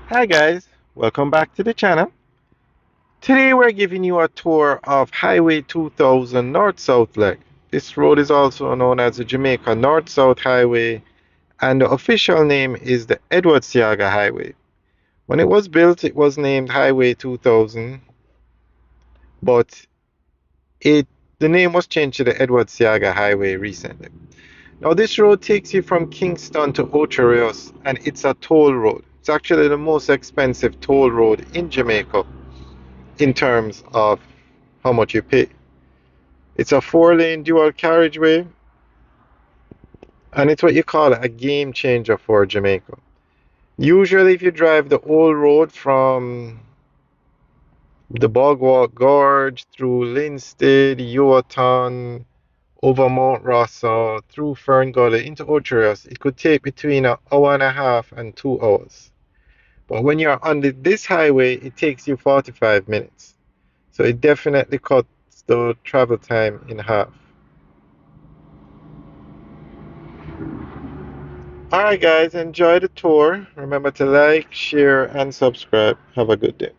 Hi guys, welcome back to the channel. Today we're giving you a tour of Highway 2000 North-South leg. This road is also known as the Jamaica North-South Highway and the official name is the Edward Seaga Highway. When it was built it was named Highway 2000, but it the name was changed to the Edward Seaga Highway recently. Now this road takes you from Kingston to Ocho Rios and it's a toll road. It's actually the most expensive toll road in Jamaica in terms of how much you pay. It's a four-lane dual carriageway, and it's what you call a game changer for Jamaica. Usually, if you drive the old road from the Bogwalk Gorge through Linstead, Yoaton, over Mount Rossa, through Fern Gully into Ocho Rios, it could take between an hour and a half and 2 hours. But when you're on this highway, it takes you 45 minutes. So it definitely cuts the travel time in half. Alright guys, enjoy the tour. Remember to like, share, and subscribe. Have a good day.